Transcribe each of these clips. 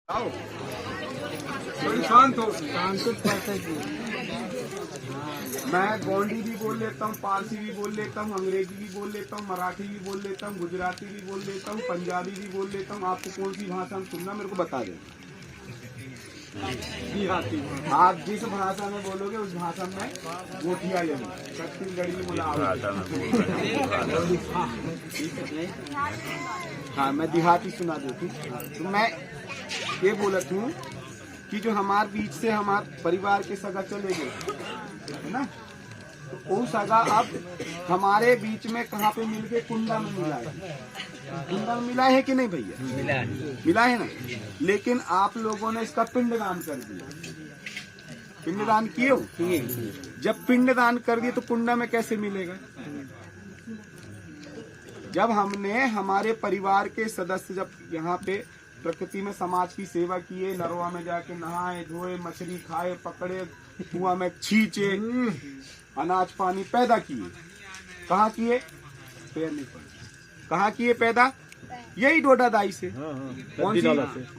आओ शांत हो। मैं गोंडी भी बोल लेता हूँ, पारसी भी बोल लेता हूँ, अंग्रेजी भी बोल लेता हूँ, मराठी भी बोल लेता हूँ, गुजराती भी बोल लेता हूँ, पंजाबी भी बोल लेता हूँ। आपको कौन सी भाषा में सुनना मेरे को बता दें। आप जिस भाषा में बोलोगे उस भाषा में गोठिया ले लो, छत्तीसगढ़ी में बोला। हाँ, मैं देहाती सुना देती। तो मैं ये बोलत हूँ कि जो हमारे बीच से हमारे परिवार के सगा चले गए है ना, तो वो सगा अब हमारे बीच में कहाँ पे मिल गए? कुंडा में मिला है। कुंडा में मिला है कि नहीं भैया? मिला है ना। लेकिन आप लोगों ने इसका पिंडदान कर दिया। पिंडदान किए हो? जब पिंडदान कर दिए तो कुंडा में कैसे मिलेगा? जब हमने हमारे परिवार के सदस्य जब यहाँ पे प्रकृति में समाज की सेवा किए, नरवा में जाके नहाए धोए, मछली खाए, पकड़े, कुआं में छींचे, अनाज पानी पैदा किए। कहाँ किए? पैर नहीं पड़े। कहाँ किए पैदा? यही डोडादाई से। कौन सी?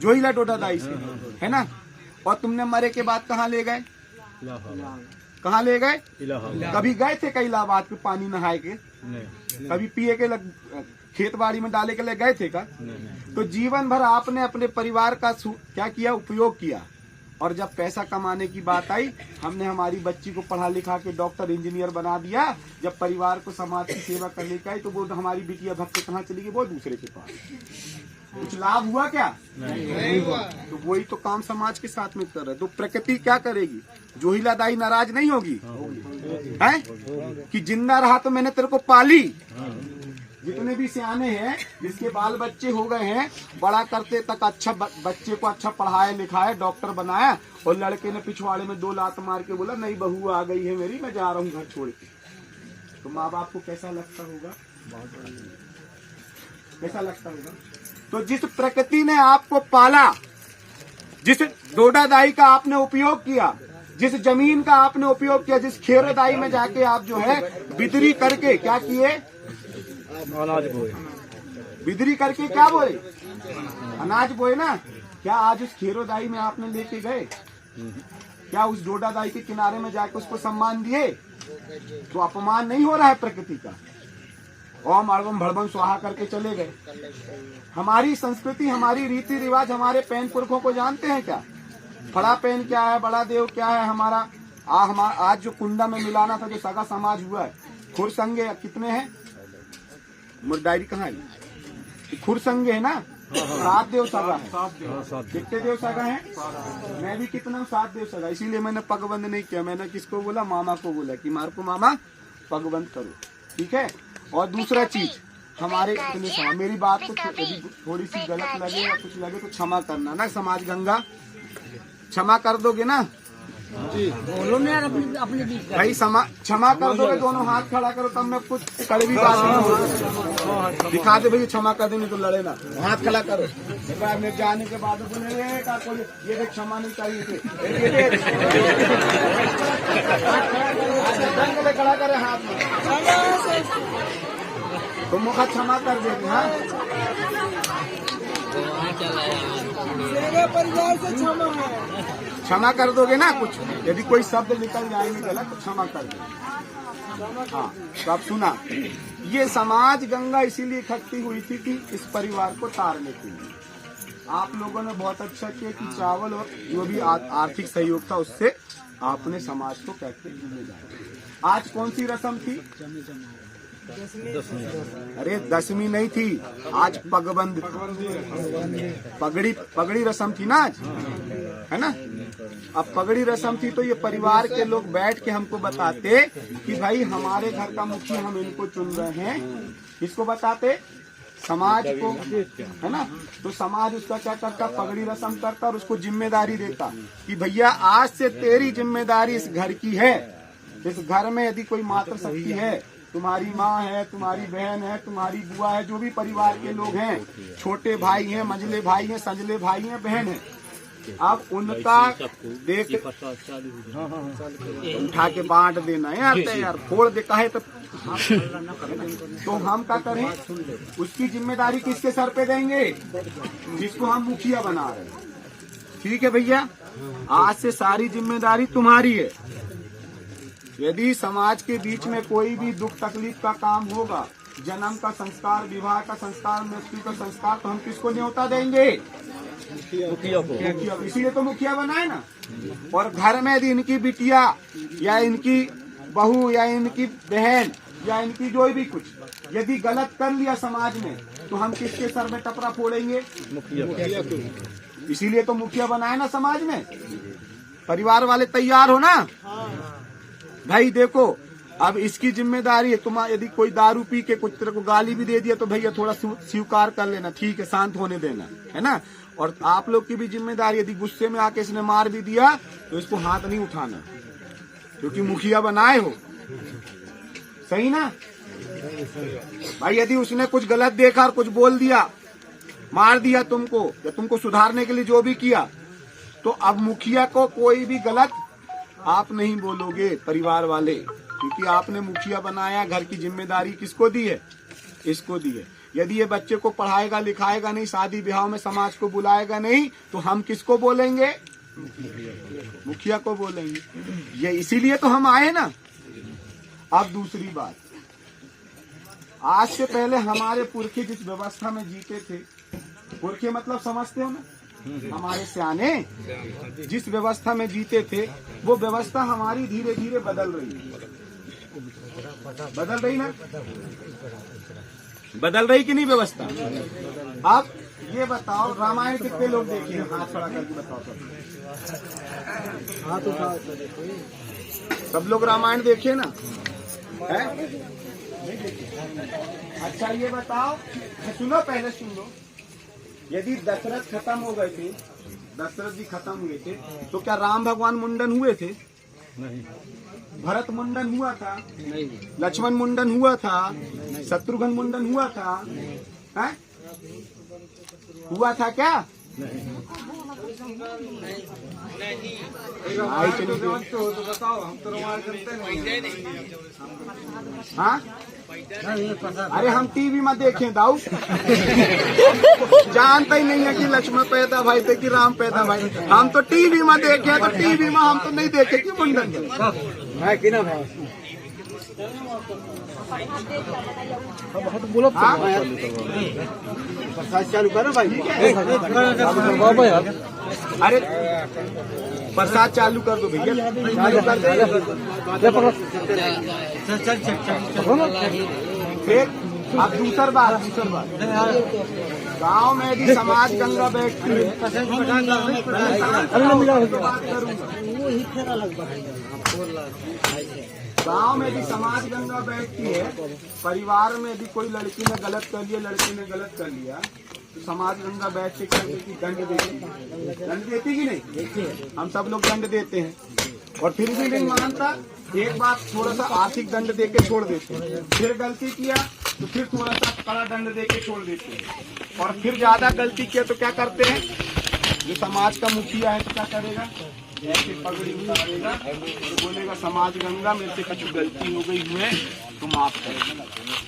जोहिला डोडादाई से, है ना। और तुमने मरे के बाद कहाँ ले गए? कहाँ ले गए? कभी गए थे कई इलाहाबाद पे पानी नहाए के? कभी पिए के खेत बाड़ी में डाले के लिए गए थे का? तो जीवन भर आपने अपने परिवार का क्या किया? उपयोग किया। और जब पैसा कमाने की बात आई, हमने हमारी बच्ची को पढ़ा लिखा के डॉक्टर इंजीनियर बना दिया। जब परिवार को समाज की सेवा करने का आई तो वो हमारी बिटिया भक्त कहाँ चली गई? वो दूसरे के पास। कुछ लाभ हुआ क्या? नहीं हुआ। तो वही तो काम समाज के साथ में कर रहे। तो प्रकृति क्या करेगी? जोहिला दाई नाराज नहीं होगी है कि जिंदा रहा तो मैंने तेरे को पाली। जितने भी सियाने हैं जिसके बाल बच्चे हो गए हैं, बड़ा करते तक अच्छा बच्चे को अच्छा पढ़ाया लिखाया, डॉक्टर बनाया, और लड़के ने पिछवाड़े में 2 लात मार के बोला नहीं बहू आ गई है मेरी, मैं जा रहा हूँ घर छोड़ के। तो माँ बाप को कैसा लगता होगा? कैसा लगता होगा? तो जिस प्रकृति ने आपको पाला, जिस डोडादाई का आपने उपयोग किया, जिस जमीन का आपने उपयोग किया, जिस खेरदाई में जाके आप जो है बिदरी करके क्या किए? अनाज बोए। बिदरी करके क्या बोए? अनाज बोए ना। क्या आज उस खेरोदाई में आपने लेके गए? क्या उस डोडादाई के किनारे में जाके उसको सम्मान दिए? तो अपमान नहीं हो रहा है प्रकृति का? ओम अड़बम भड़बम स्वाहा करके चले गए। हमारी संस्कृति, हमारी रीति रिवाज, हमारे पैन पुरखों को जानते हैं क्या? बड़ा पैन क्या है, बड़ा देव क्या है हमारा? आज जो कुंडा में मिलाना था, जो सगा समाज हुआ है, खुरसंगे कितने हैं? डायरी कहाँ है? खुरसंगे है ना। 7 देव सगा है। कितने देव सगा है? मैं भी कितना हूँ? 7 देव सगा। इसीलिए मैंने पगबंद नहीं किया। मैंने किसको बोला? मामा को बोला कि मार को मामा पगबंद करो, ठीक है। और दूसरा चीज, हमारे इतने समाज, मेरी बात को थोड़ी सी गलत लगे या कुछ लगे तो क्षमा करना ना। समाज गंगा क्षमा कर दोगे ना जी? बोलो ना यार अपने भाई, क्षमा कर दोगे? दोनों हाथ खड़ा करो तब मैं कुछ कड़वी बात नहीं दिखा दे भाई, क्षमा कर देने तो लड़े ना। हाथ खड़ा करो। मेरे जाने के बाद बोले ये देख क्षमा नहीं चाहिए थे, खड़ा करे हाथ में तो मुखा क्षमा कर देंगे। हाँ, परिवार से क्षमा है। क्षमा कर दोगे ना? कुछ यदि कोई शब्द निकल जाएंगे गलत तो क्षमा कर दोगे। हाँ, तो आप सुना, ये समाज गंगा इसीलिए इकट्ठी हुई थी कि इस परिवार को तारने के लिए। आप लोगों ने बहुत अच्छा किया कि चावल और जो भी आर्थिक सहयोग था उससे आपने समाज को कहते जिम्मेदार। आज कौन सी रस्म थी? अरे 10वीं नहीं थी, आज पगबंद, पगड़ी रस्म थी ना आज, है ना। अब पगड़ी रस्म थी तो ये परिवार के लोग बैठ के हमको बताते कि भाई हमारे घर का मुखिया हम इनको चुन रहे हैं। किसको बताते? समाज को, है ना। तो समाज उसका क्या करता? पगड़ी रस्म करता और उसको जिम्मेदारी देता कि भैया आज से तेरी जिम्मेदारी इस घर की है। इस घर में यदि कोई मातृ शक्ति है, तुम्हारी माँ है, तुम्हारी बहन है, तुम्हारी बुआ है, जो भी परिवार के लोग हैं, छोटे भाई हैं, मंझले भाई हैं, संजले भाई हैं, बहन है, अब उनका देख उठा के बांट देना है यार, फोड़ देता है तो हम क्या करें? उसकी जिम्मेदारी किसके सर पे देंगे? जिसको हम मुखिया बना रहे हैं। ठीक है भैया, आज से सारी जिम्मेदारी तुम्हारी है। यदि समाज के बीच में कोई भी दुख तकलीफ का काम होगा, जन्म का संस्कार, विवाह का संस्कार, मृत्यु का संस्कार, तो हम किसको न्योता देंगे? मुखिया को। इसीलिए तो मुखिया बनाए ना। और घर में यदि इनकी बिटिया या इनकी बहू या इनकी बहन या इनकी जो भी कुछ यदि गलत कर लिया समाज में, तो हम किसके सर में टपरा फोड़ेंगे? मुखिया को। इसीलिए तो मुखिया बनाए ना समाज में। परिवार वाले तैयार हो ना? भाई देखो, अब इसकी जिम्मेदारी है तुम्हारा। यदि कोई दारू पी के कुछ तरह को गाली भी दे दिया तो भैया थोड़ा स्वीकार कर लेना, ठीक है, शांत होने देना, है ना। और आप लोग की भी जिम्मेदारी, यदि गुस्से में आके इसने मार भी दिया तो इसको हाथ नहीं उठाना, क्योंकि मुखिया बनाए हो। सही ना भाई? यदि उसने कुछ गलत देखा और कुछ बोल दिया, मार दिया तुमको, या तुमको सुधारने के लिए जो भी किया, तो अब मुखिया को कोई भी गलत आप नहीं बोलोगे, परिवार वाले, क्योंकि आपने मुखिया बनाया। घर की जिम्मेदारी किसको दी है? इसको दी है। यदि ये बच्चे को पढ़ाएगा लिखाएगा नहीं, शादी ब्याह में समाज को बुलाएगा नहीं, तो हम किसको बोलेंगे? मुखिया को बोलेंगे। ये इसीलिए तो हम आए ना। अब दूसरी बात, आज से पहले हमारे पुरखे जिस व्यवस्था में जीते थे, पुरखे मतलब समझते हो ना, हमारे सियाने जिस व्यवस्था में जीते थे, वो व्यवस्था हमारी धीरे धीरे बदल रही है। बदल रही ना? बदल रही कि नहीं व्यवस्था? अब ये बताओ, रामायण कितने लोग देखे हैं? हाथ खड़ा करके बताओ। सब लोग रामायण देखे ना? है? नहीं देखे? अच्छा ये बताओ, सुनो, पहले सुन लो। यदि दशरथ खत्म हो गए थे, दशरथ जी खत्म हुए थे, तो क्या राम भगवान मुंडन हुए थे? नहीं। भरत मुंडन हुआ था? नहीं। लक्ष्मण मुंडन हुआ था? शत्रुघ्न मुंडन हुआ था? है? हुआ था क्या? नहीं। तो बताओ, हम तो रामायण करते नहीं। हाँ? अरे हम टीवी में देखें दाऊ, जानते ही नहीं है कि लक्ष्मण पैदा भाई थे कि राम पैदा भाई। हम तो टीवी में देखे, तो टीवी में हम तो नहीं देखे कि मुंडन है कि ना भाई। बोलो प्रसाद चालू करो भाई। अरे प्रसाद चालू कर दो भैया, चालू कर दे। फिर अब दूसर बात, गांव में यदि समाज गंगा बैठती है, गांव में यदि समाज गंगा बैठती है, परिवार में यदि कोई लड़की ने गलत कर लिया, लड़के ने गलत कर लिया, तो समाज गंगा बैठ के क्या देती? दंड देती। दंड देती कि नहीं? हम सब लोग दंड देते हैं, और फिर भी नहीं मानता, एक बार थोड़ा सा आर्थिक दंड दे के छोड़ देते हैं। फिर गलती किया तो फिर थोड़ा सा कड़ा दंड दे के छोड़ देते हैं, और फिर ज्यादा गलती किया तो क्या करते हैं? जो समाज का मुखिया है तो क्या करेगा? ऐसे पगड़ी उतारेगा, तो बोलेगा समाज गंगा मेरे से कुछ गलती हो गई है तो माफ कर।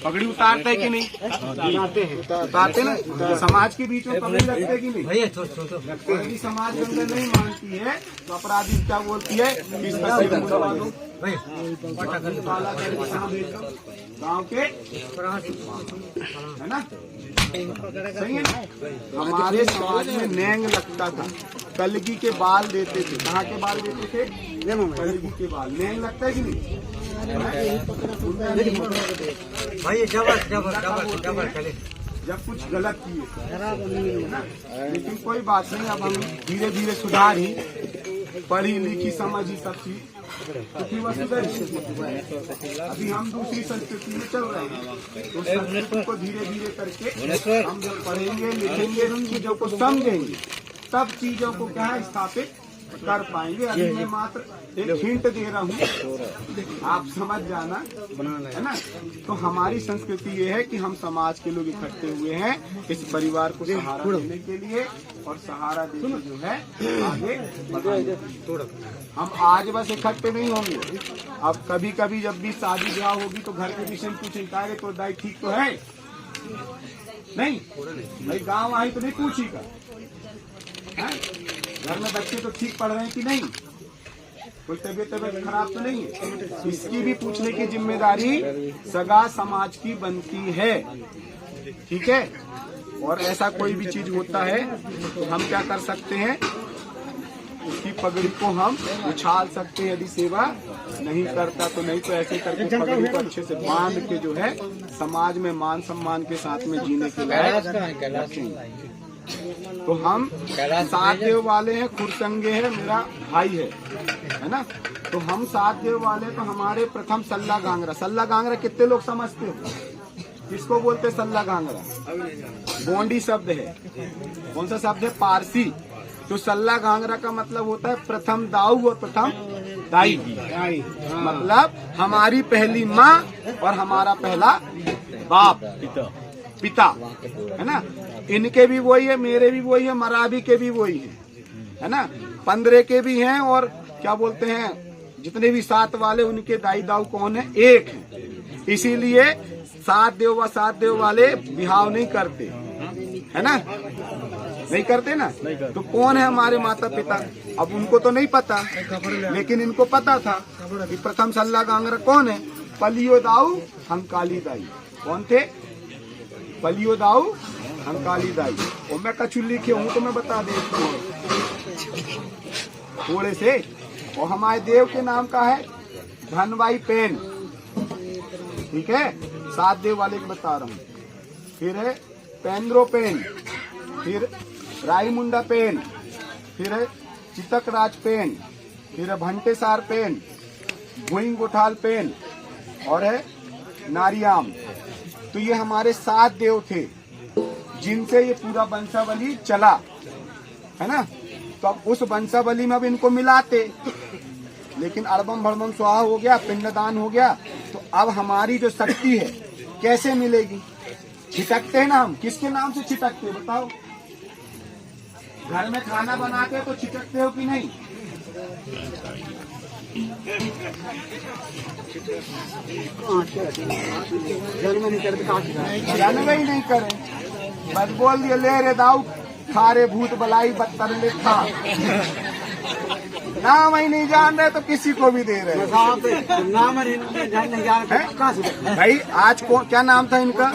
पगड़ी उतारते है कि नहीं? उतारते ना। तो समाज के बीच में पगड़ी रखते है कि नहीं? यदि समाज गंगा नहीं मानती है तो अपराधी क्या बोलती है? गाँव के, है ना? सही है ना? हमारे समाज में नैंग लगता था, कलगी के बाल देते थे। कहाँ के बाल देते थे? कलगी के बाल। नैंग लगता है कि नहीं? भाई जब कुछ गलत किए, लेकिन कोई बात नहीं, अब हम धीरे धीरे सुधार ही, पढ़ी लिखी समझ ही सब चीज, क्योंकि वह सुधर। अभी हम दूसरी संस्कृति में चल रहे हैं, तो संस्कृति को धीरे धीरे करके हम जब पढ़ेंगे लिखेंगे, उन चीजों को समझेंगे, तब चीजों को क्या है स्थापित कर पाएंगे। अभी मैं मात्र एक हिंट दे रहा हूँ, आप समझ जाना, है ना। तो हमारी संस्कृति ये है कि हम समाज के लोग इकट्ठे हुए हैं इस परिवार को सहारा देने के लिए, और सहारा देने जो है आगे बढ़ाएंगे। हम आज बस इकट्ठे नहीं होंगे, अब कभी कभी जब भी शादी ब्याह होगी तो घर के विषय में पूछेंगे तो दाई ठीक तो है नहीं? भाई गाँव आई तो नहीं पूछेगा, घर में बच्चे तो ठीक पढ़ रहे हैं कि नहीं, कोई तबीयत खराब तो नहीं है। इसकी भी पूछने की जिम्मेदारी सगा समाज की बनती है, ठीक है। और ऐसा कोई भी चीज होता है तो हम क्या कर सकते हैं, उसकी पगड़ी को हम उछाल सकते हैं यदि सेवा नहीं करता तो। नहीं तो ऐसे करके पगड़ी को अच्छे से बांध के जो है समाज में मान सम्मान के साथ में जीने के लायक। तो हम 7 देव वाले हैं, खुरसंगे है, मेरा भाई है ना। तो हम 7 देव वाले तो हमारे प्रथम सल्ला गांगरा। सल्ला गांगरा कितने लोग समझते हो, किसको बोलते सल्ला गांगरा? गोंडी शब्द है। कौन सा शब्द है? पारसी। तो सल्ला गांगरा का मतलब होता है प्रथम दाऊ और प्रथम दाई। मतलब हमारी पहली माँ और हमारा पहला बाप, पिता, है ना। इनके भी वही है, मेरे भी वही है, मराबी के भी वही है ना। 15 के भी हैं और क्या बोलते हैं, जितने भी 7 वाले उनके दाई दाऊ कौन है? एक है। इसीलिए 7 देव वाले बिहाव नहीं करते, है ना, नहीं करते ना। तो कौन है हमारे माता पिता? अब उनको तो नहीं पता, लेकिन इनको पता था कि प्रथम सल्ला गांगरा कौन है? पलियो दाऊ हंकाली दाई। कौन थे? पलियो दाऊ हंकाली दाई। और मैं कछु लिखे हूँ तो मैं बता देता हूँ थोड़े से। और हमारे देव के नाम का है धनवाई पेन, ठीक है। 7 देव वाले को बता रहा हूँ। फिर है पेंद्रो पेन, फिर राईमुंडा पेन, फिर है चितक राज पेन, फिर है भंटेसार पेन, भुइंग गोठाल पेन और है नारियाम। तो ये हमारे 7 देव थे जिनसे ये पूरा वंशावली चला, है ना। तो अब उस वंशावली में अब इनको मिलाते, लेकिन अड़बम भड़बम स्वाहा हो गया, पिंडदान हो गया। तो अब हमारी जो शक्ति है कैसे मिलेगी? छिटकते हैं ना हम। किसके नाम से छिटकते हो बताओ? घर में खाना बनाते तो छिटकते हो कि नहीं? जन्म ही नहीं करे, बस बोल दिया ले रे दाऊ खारे भूत बलाई बदतर लिखा। नाम ही नहीं जान रहे तो किसी को भी दे रहे। नाम नहीं जान भाई। आज क्या नाम था इनका?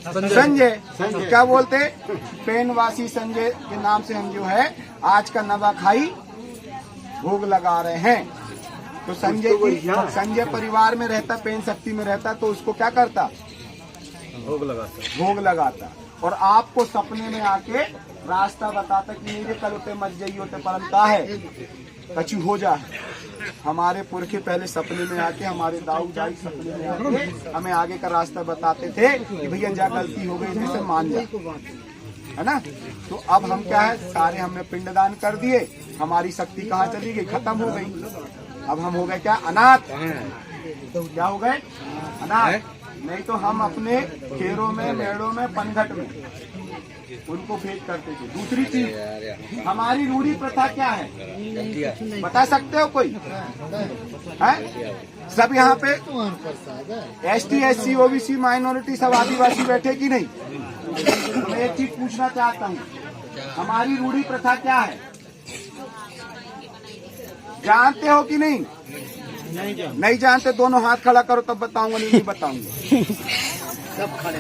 संजय। क्या बोलते? पेनवासी संजय के नाम से हम जो है आज का नवाखाई भोग लगा रहे हैं। तो संजय परिवार में रहता, पेन शक्ति में रहता, तो उसको क्या करता? भोग लगाता। और आपको सपने में आके रास्ता बताता कि मेरे कल होते मत जाइए होते परंता है कछु हो जा। हमारे पुरखे पहले सपने में आके, हमारे दाऊ दाई सपने में आके हमें आगे का रास्ता बताते थे कि भैया जा गलती हो गई जैसे मान जा, है ना। तो अब हम क्या है, सारे हमने पिंडदान कर दिए, हमारी शक्ति कहाँ चली गई? खत्म हो गई। अब हम हो गए क्या? अनाथ। तो क्या हो गए? अनाथ। नहीं तो हम अपने खेरों में, मेड़ों में, पनघट में उनको भेंट करते थे। दूसरी चीज, हमारी रूढ़ी प्रथा क्या है बता सकते हो कोई? है सब यहाँ पे ST SC OBC माइनॉरिटी सब आदिवासी बैठे कि नहीं? तो मैं एक चीज पूछना चाहता हूँ, हमारी रूढ़ी प्रथा क्या है जानते हो कि नहीं? नहीं जानते? दोनों हाथ खड़ा करो तब बताऊंगा, नहीं बताऊंगा। सब खड़े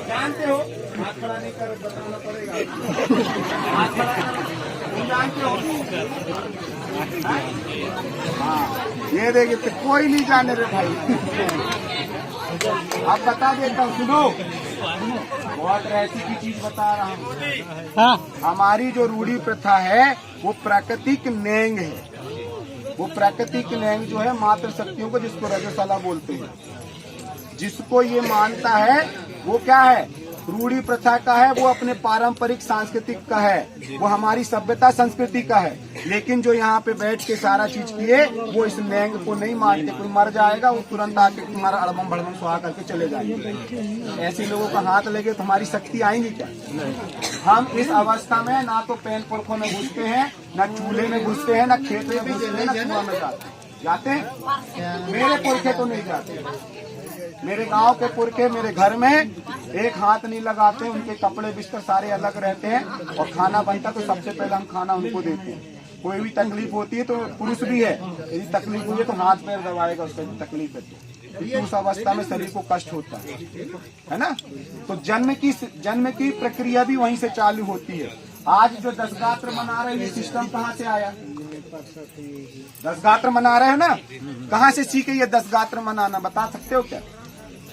जानते हो? हाथ खड़ा नहीं करो, बताना पड़ेगा। हाथ खड़ा करो, जानते हो? हाँ, ये देखिए तो कोई नहीं जाने रे भाई। अब बता देता हूँ, सुनो। बहुत रहस्य की चीज बता रहा हूँ। हाँ। हमारी जो रूढ़ी प्रथा है वो प्राकृतिक नेंग है। वो प्राकृतिक नेंग जो है मातृ शक्तियों को, जिसको रजस्वला बोलते हैं, जिसको ये मानता है वो क्या है? रूढ़ी प्रथा का है, वो अपने पारंपरिक सांस्कृतिक का है, वो हमारी सभ्यता संस्कृति का है। लेकिन जो यहाँ पे बैठ के सारा चीज किए वो इस नेंग को नहीं मानते। कोई मर जाएगा वो तुरंत आके तुम्हारा अड़बम भड़बम सुहा करके चले जाएंगे। ऐसे लोगों का हाथ लगे तो हमारी शक्ति आएंगी क्या? हम इस अवस्था में ना तो पेन पुरखों में घुसते हैं, ना चूल्हे में घुसते हैं, ना खेत में घुसते हैं, ना कुआं में जाते हैं। मेरे पुरखे तो नहीं जाते। मेरे गांव के पुरखे मेरे घर में एक हाथ नहीं लगाते, उनके कपड़े बिस्तर सारे अलग रहते हैं और खाना बनता तो सबसे पहले हम खाना उनको देते हैं। कोई भी तकलीफ होती है तो पुरुष भी है, यदि तकलीफ हुई है तो हाथ पैर दबाएगा, उसका भी तकलीफ है क्योंकि उस अवस्था में शरीर को कष्ट होता है ना। तो जन्म की प्रक्रिया भी वहीं से चालू होती है। आज जो 10 गात्र मना रहे हैं, ये सिस्टम कहाँ से आया? 10 गात्र मना रहे हैं ना, कहाँ से सीखे ये 10 गात्र मनाना? बता सकते हो क्या?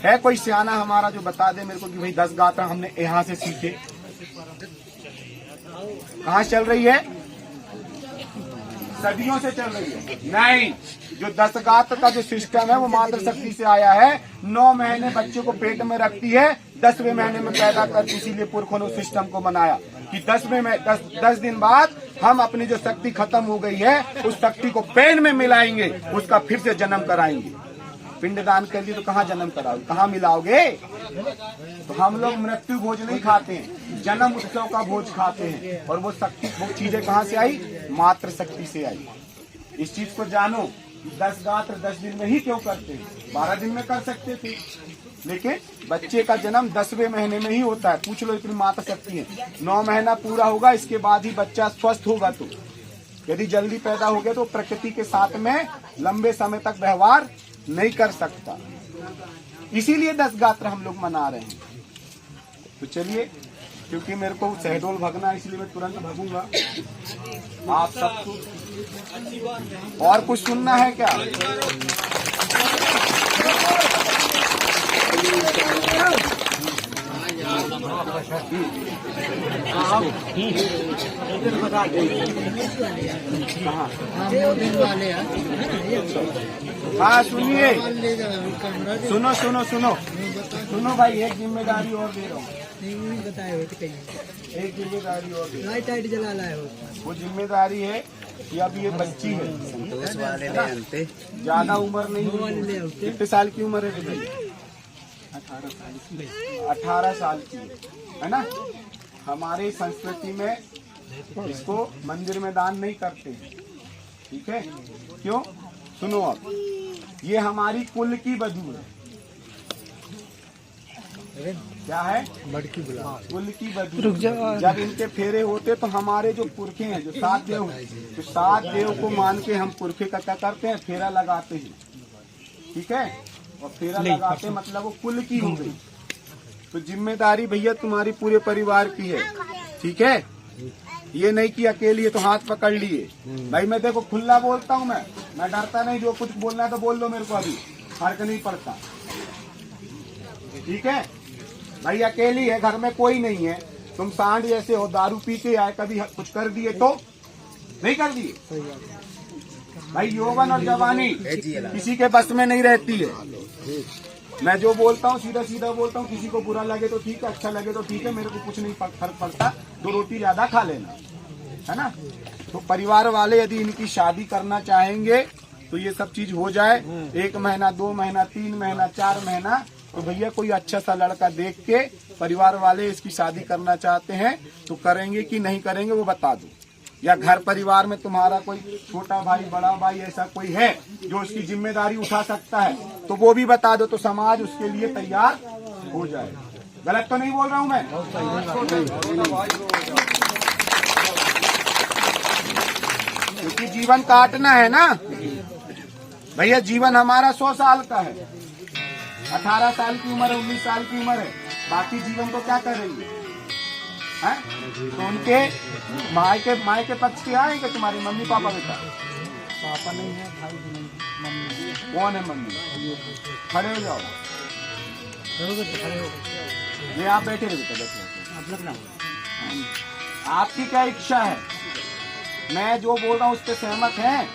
है कोई सियाना हमारा जो बता दे मेरे को कि भाई 10 गात्र हमने यहाँ से सीखे? कहाँ चल रही है? सदियों से चल रही है। नहीं, जो 10 गात्र का जो सिस्टम है वो मातृ शक्ति से आया है। 9 महीने बच्चे को पेट में रखती है, 10वें महीने में पैदा करती, इसीलिए पुरखों ने उस सिस्टम को बनाया कि 10 दिन बाद हम अपनी जो शक्ति खत्म हो गई है उस शक्ति को पेट में मिलाएंगे, उसका फिर से जन्म कराएंगे। पिंडदान कर लिए तो कहाँ जन्म कराओगे, कहाँ मिलाओगे? तो हम लोग मृत्यु भोज नहीं खाते हैं, जन्म उत्सव का भोज खाते हैं। और वो शक्ति, वो चीजें कहाँ से आई? मातृ शक्ति से आई। इस चीज को जानो। 10 गात्र 10 दिन में ही क्यों करते हैं? 12 दिन में कर सकते थे, लेकिन बच्चे का जन्म 10वें महीने में ही होता है। पूछ लो, इतनी मातृ शक्ति है। 9 महीना पूरा होगा, इसके बाद ही बच्चा स्वस्थ होगा। तो यदि जल्दी पैदा हो गया तो प्रकृति के साथ में लंबे समय तक व्यवहार नहीं कर सकता। इसीलिए 10 गात्र हम लोग मना रहे हैं। तो चलिए, क्योंकि मेरे को शहडोल भगना है इसलिए मैं तुरंत भगूंगा। आप सबको और कुछ सुनना है क्या? हाँ सुनिए, सुनो सुनो सुनो सुनो भाई, एक जिम्मेदारी और दे रहा हूँ। एक जिम्मेदारी और दे रहा हूँ। जला लाए हो। वो जिम्मेदारी है कि अब ये बच्ची है, ज्यादा उम्र नहीं है। कितने साल की उम्र है भाई? 18 साल की है ना। हमारी संस्कृति में इसको मंदिर में दान नहीं करते, ठीक है? क्यों? सुनो, अब ये हमारी कुल की बधू है। क्या है? बड़की बुला कुल की बधू। जब इनके फेरे होते तो हमारे जो पुरखे हैं, जो 7 देव, तो 7 देव को मान के हम पुरखे का क्या करते हैं? फेरा लगाते हैं, ठीक है? और फेरा लगाते मतलब वो कुल की हो गई। तो जिम्मेदारी भैया तुम्हारी पूरे परिवार की है, ठीक है? ये नहीं कि अकेली है तो हाथ पकड़ लिए। भाई मैं देखो खुला बोलता हूँ, मैं डरता नहीं। जो कुछ बोलना है तो बोल लो मेरे को, अभी फर्क नहीं पड़ता, ठीक है? भाई अकेली है, घर में कोई नहीं है। तुम सांड जैसे हो, दारू पी के आए, कभी कुछ कर दिए तो नहीं कर दिए। भाई यौवन और जवानी किसी के बस में नहीं रहती है। मैं जो बोलता हूँ सीधा सीधा बोलता हूँ। किसी को बुरा लगे तो ठीक है, अच्छा लगे तो ठीक है, मेरे को कुछ नहीं फर्क पड़ता। 2 रोटी ज्यादा खा लेना, है ना। तो परिवार वाले यदि इनकी शादी करना चाहेंगे तो ये सब चीज हो जाए। 1 महीना, 2 महीना, 3 महीना, 4 महीना, तो भैया कोई अच्छा सा लड़का देख के परिवार वाले इसकी शादी करना चाहते हैं तो करेंगे कि नहीं करेंगे वो बता दो। या घर परिवार में तुम्हारा कोई छोटा भाई, बड़ा भाई ऐसा कोई है जो उसकी जिम्मेदारी उठा सकता है तो वो भी बता दो, तो समाज उसके लिए तैयार हो जाए। गलत तो नहीं बोल रहा हूँ मैं? क्योंकि जीवन काटना है ना भैया। जीवन हमारा 100 साल का है। 18 साल की उम्र है, 19 साल की उम्र है, बाकी जीवन को क्या करेंगे? है? तो उनके माँ के पक्ष के आएंगे तुम्हारी मम्मी पापा? बेटा पापा नहीं है, भाई भी नहीं, मम्मी। कौन है मम्मी? खड़े हो जाओ। ये आप बैठे रहे बेटा, बैठे। आपकी क्या इच्छा है? मैं जो बोल रहा हूँ उस पर सहमत हैं?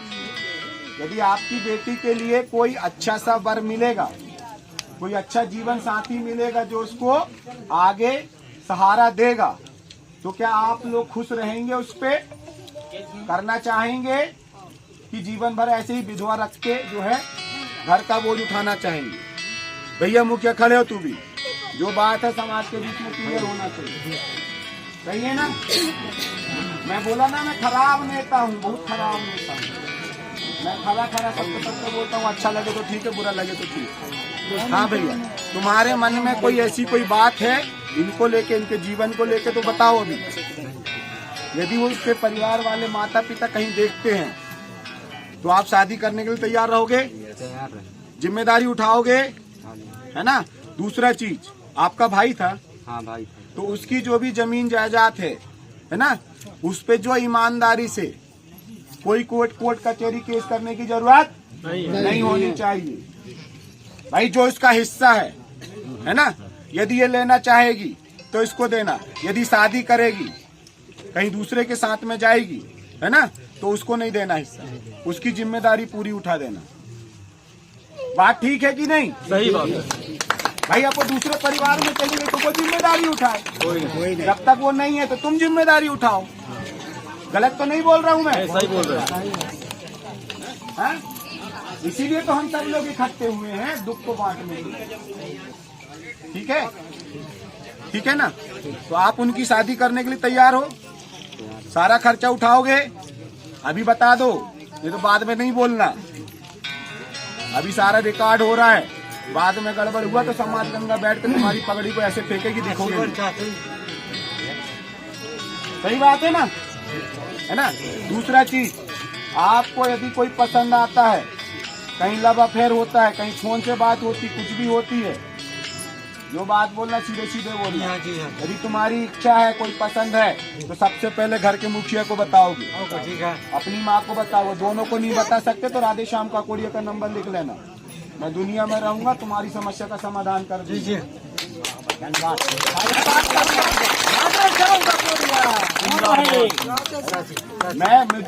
यदि आपकी बेटी के लिए कोई अच्छा सा वर मिलेगा, कोई अच्छा जीवन साथी मिलेगा जो उसको आगे सहारा देगा, तो क्या आप लोग खुश रहेंगे? उस पे करना चाहेंगे कि जीवन भर ऐसे ही विधवा रख के जो है घर का बोझ उठाना चाहेंगे? भैया मुखिया खड़े हो, तू भी जो बात है समाज के बीच में क्लियर होना चाहिए, सही है ना? मैं बोला ना मैं खराब नेता हूँ, बहुत खराब नेता हूँ मैं। खरा सबको बोलता हूँ, अच्छा लगे तो ठीक है, बुरा लगे तो ठीक है। हाँ भैया, तुम्हारे मन में कोई ऐसी कोई बात है इनको लेके, इनके जीवन को लेके तो बताओ अभी। यदि वो उसके परिवार वाले माता पिता कहीं देखते हैं तो आप शादी करने के लिए तैयार रहोगे? जिम्मेदारी उठाओगे, है ना? दूसरा चीज, आपका भाई था? हाँ भाई। तो उसकी जो भी जमीन जायदाद है ना, उस पे जो ईमानदारी से कोई कोर्ट कचहरी केस करने की जरूरत नहीं होनी चाहिए भाई। जो इसका हिस्सा है ना, यदि ये लेना चाहेगी तो इसको देना। यदि शादी करेगी, कहीं दूसरे के साथ में जाएगी, है ना, तो उसको नहीं देना हिस्सा, उसकी जिम्मेदारी पूरी उठा देना। बात ठीक है कि नहीं? सही बात है भाई। अब वो दूसरे परिवार में चली गई तो वो जिम्मेदारी उठाए, जब तक वो नहीं है तो तुम जिम्मेदारी उठाओ। गलत तो नहीं बोल रहा हूँ मैं? सही बोल रहे हैं। इसीलिए तो हम सब लोग इकट्ठे हुए हैं, दुख को बांटने के लिए। ठीक है, ठीक है ना? तो आप उनकी शादी करने के लिए तैयार हो? सारा खर्चा उठाओगे? अभी बता दो, ये तो बाद में नहीं बोलना। अभी सारा रिकॉर्ड हो रहा है, बाद में गड़बड़ हुआ तो समाज गंगा बैठ कर तुम्हारी पगड़ी को ऐसे फेंकेगी, देखोगे। सही बात है ना? है ना? दूसरा चीज, आपको यदि कोई पसंद आता है, कहीं लव अफेयर होता है, कहीं फोन से बात होती, कुछ भी होती है, जो बात बोलना सीधे सीधे बोलना। यदि तुम्हारी इच्छा है, कोई पसंद है, तो सबसे पहले घर के मुखिया को बताओगे, अपनी माँ को बताओ। दोनों को नहीं बता सकते तो राधे श्याम काकोड़िया का नंबर लिख लेना। मैं दुनिया में रहूंगा, तुम्हारी समस्या का समाधान कर दीजिए।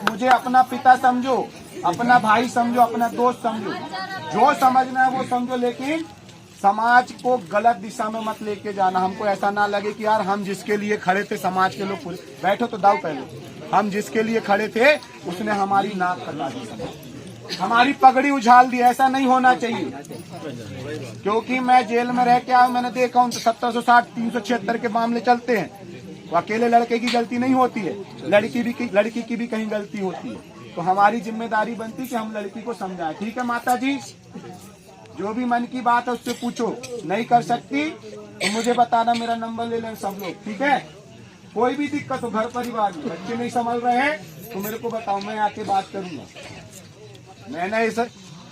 मुझे अपना पिता समझो, अपना भाई समझो, अपना दोस्त समझो, जो समझना है वो समझो, लेकिन समाज को गलत दिशा में मत लेके जाना। हमको ऐसा ना लगे कि यार हम जिसके लिए खड़े थे, समाज के लोग पूरे बैठो तो दाव पहले, हम जिसके लिए खड़े थे उसने हमारी नाक कटा दी, हमारी पगड़ी उछाल दी। ऐसा नहीं होना चाहिए, क्योंकि मैं जेल में रह के आया, मैंने देखा हूँ 760 376 के मामले चलते हैं। तो अकेले लड़के की गलती नहीं होती है, लड़की की भी कहीं गलती होती है। तो हमारी जिम्मेदारी बनती है कि हम लड़की को समझाएं। ठीक है माता जी, जो भी मन की बात है उससे पूछो। नहीं कर सकती तो मुझे बताना, मेरा नंबर ले लें सब लोग। ठीक है? कोई भी दिक्कत हो घर परिवार में, बच्चे नहीं संभल रहे हैं तो मेरे को बताओ, मैं आके बात करूंगा। मैंने इस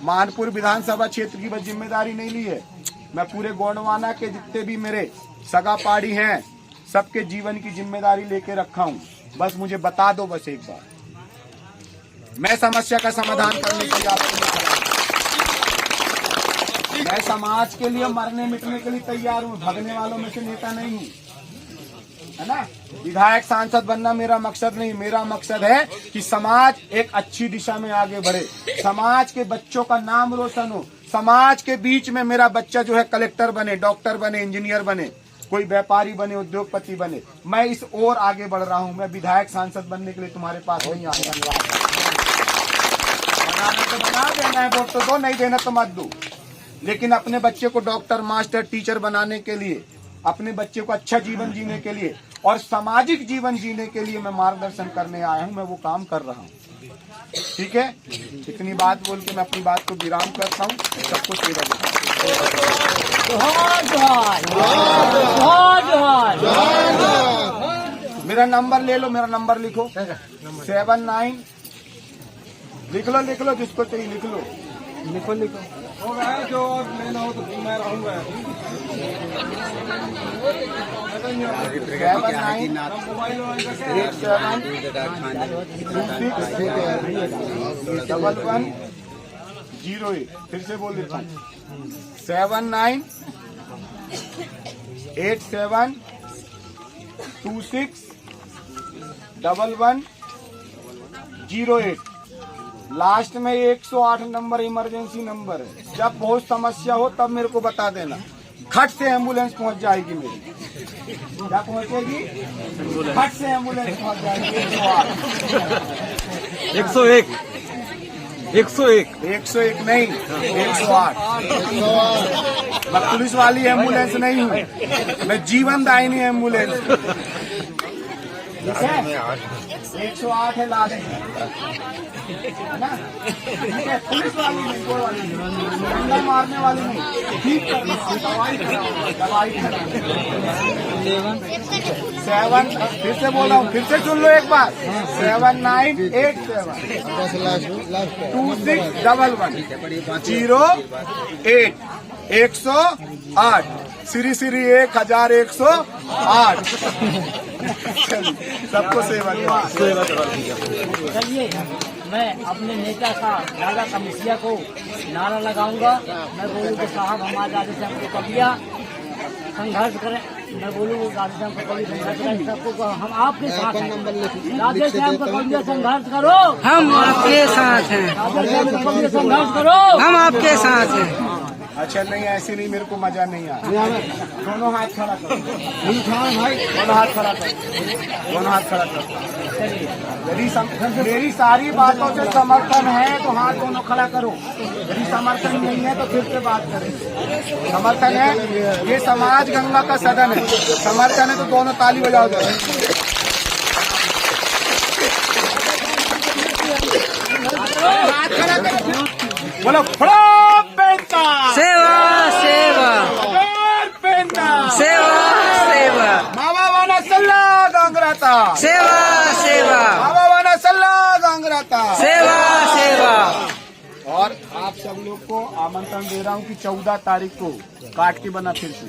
मानपुर विधानसभा क्षेत्र की बस जिम्मेदारी नहीं ली है, मैं पूरे गोंडवाना के जितने भी मेरे सगा पाड़ी हैं, सबके जीवन की जिम्मेदारी लेके रखा हूँ। बस मुझे बता दो, बस एक बार, मैं समस्या का समाधान करने के लिए आपको नहीं खड़ा। मैं समाज के लिए मरने मिटने के लिए तैयार हूँ, भगने वालों में से नेता नहीं हूँ, है ना? विधायक सांसद बनना मेरा मकसद नहीं, मेरा मकसद है कि समाज एक अच्छी दिशा में आगे बढ़े, समाज के बच्चों का नाम रोशन हो, समाज के बीच में मेरा बच्चा जो है कलेक्टर बने, डॉक्टर बने, इंजीनियर बने, कोई व्यापारी बने, उद्योगपति बने। मैं इस ओर आगे बढ़ रहा हूँ। मैं विधायक सांसद बनने के लिए तुम्हारे पास नहीं आऊंगा। बनाना तो बना, देना है वोट तो दो, नहीं देना तो मत दो, लेकिन अपने बच्चे को डॉक्टर, मास्टर, टीचर बनाने के लिए, अपने बच्चे को अच्छा जीवन जीने के लिए और सामाजिक जीवन जीने के लिए मैं मार्गदर्शन करने आया हूं। मैं वो काम कर रहा हूं। ठीक है? इतनी बात बोल के मैं अपनी बात को विराम करता हूं। सबको सेवा देता हूं। मेरा नंबर ले लो, मेरा नंबर लिखो, 79, लिख लो, जिसको चाहिए लिख लो। हो गया जो लेना हो तो मैं रहूंगा। 79861108। फिर से बोल देता हूँ, 7986261108। लास्ट में 108 नंबर इमरजेंसी नंबर है। जब बहुत समस्या हो तब मेरे को बता देना, खट से एम्बुलेंस पहुंच जाएगी मेरी। क्या पहुंचेगी? खट से एम्बुलेंस पहुंच जाएगी। 101 नहीं, 108। मैं पुलिस वाली एम्बुलेंस नहीं हूँ, मैं जीवन दायिनी एम्बुलेंस। ठीक है, 108 है लास्ट, है ना? ठीक है, पुलिस वाली नहीं, वो वाली नहीं, डंडा मारने वाली नहीं, ठीक करना, दवाई कराओ, दवाई कराओ। 7, फिर से बोल रहा हूँ, फिर से सुन लो एक बार, 7987 2611 08 108 श्री श्री 1108। सबको सेवा चलिए, मैं अपने नेता का दादा कमिश्रिया को नारा लगाऊंगा। मैं बोलूँ कि साहब हमारे दादा से हमको कबिया संघर्ष करें, मैं बोलूँ दादा से हमको कभी संघर्ष करें, सबको हम आपके साथ हैं। दादा से हमको कबिया संघर्ष करो, हम आपके साथ हैं। दादा से हमको कबिया संघर्ष करो, हम आपके साथ हैं। अच्छा नहीं, ऐसे नहीं, मेरे को मजा नहीं आया। दोनों हाथ खड़ा करो, दोनों हाथ खड़ा करो, दोनों हाथ खड़ा करो। मेरी सारी बातों से समर्थन है तो हाथ दोनों खड़ा करो, यदि समर्थन नहीं है तो फिर से बात करें। समर्थन है, ये समाज गंगा का सदन है, समर्थन है तो दोनों ताली बजाओ दो। हाथ खड़ा करो, बोलो खड़ा पेंटा, सेवा सेवा पेंटा, सेवा सेवा मामा वाना सल्ला गांगराता, सेवा सेवा मामा वाना सल्ला गांगराता, सेवा सेवा। और आप सब लोग को आमंत्रण दे रहा हूँ कि 14 तारीख को काट के बना फिर से